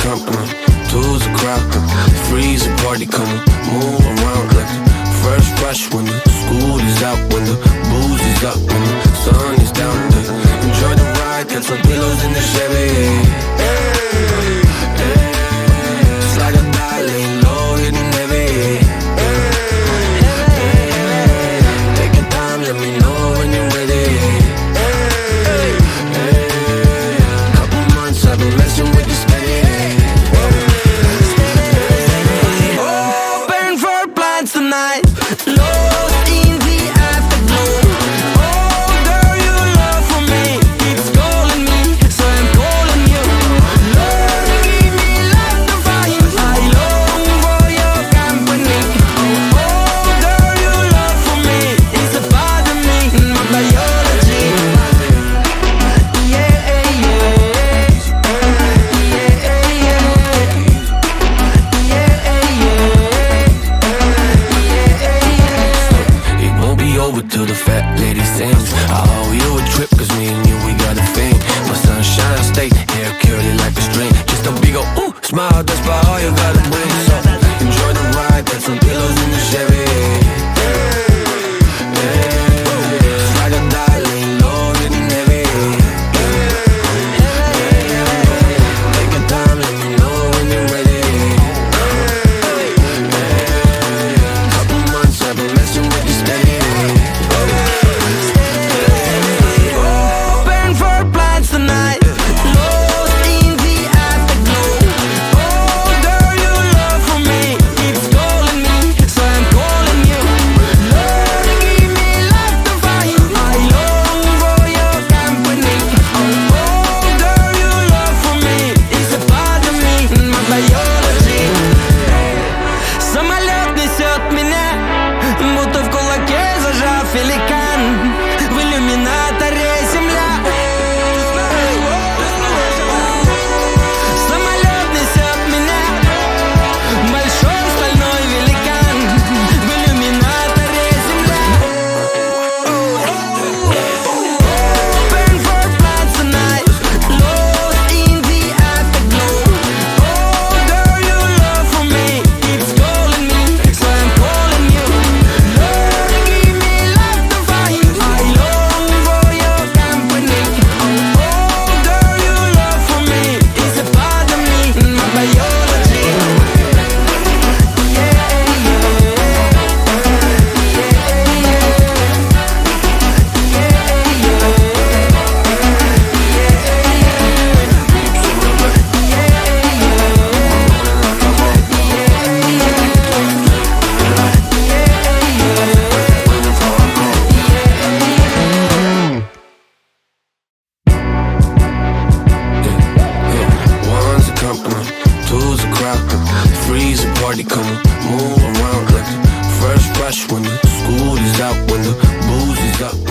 company, two's a crowd. Three's a party coming, move around like the first rush when the school is out, when the booze is up, when the sun is down. Enjoy the ride, got some pillows in the Chevy. Just like a dial, laying low, hitting heavy. Take your time, let me know when you're ready. Couple months I've been messing with you steady. Open for plans tonight, lost in the afterglow. Oh girl, your love for me keeps calling me, so I'm calling you. Lord, give me life to find, I long for your company. Oh girl, your love for me is a part of me, my biology. Yeah, yeah, it won't be over till the fat lady sings. I owe you a trip, cause me and you, we got a thing. My sunshine state, hair curly like a string. Just a big ol' ooh, smile, that's about all you gotta bring. So enjoy the ride, got some pillows in the Chevy. Just like a dial, laying low, hitting heavy. Take your time, let me know when you're ready. Couple months I've been messing with you steady. Open for plans tonight, lost in the afterglow. Oh girl, your love for me keeps calling me, so I'm calling you. Lord, give me life to find, I long for your company. Oh girl, your love for me is a part of me, my biology. Самолет несет меня, будто в кулаке зажав великан. В иллюминаторе земля. Самолет несет меня, большой стальной великан. В иллюминаторе земля. Open for plans tonight, lost in the afterglow. Oh girl, your love for me keeps calling me, so I'm calling you. Lord, give me life to find, I long for your company. Oh girl, your love for me is a part of me, my biology. One's a company, two's a crowd, three's a party coming, move around like the first rush when the school is out, when the booze is up.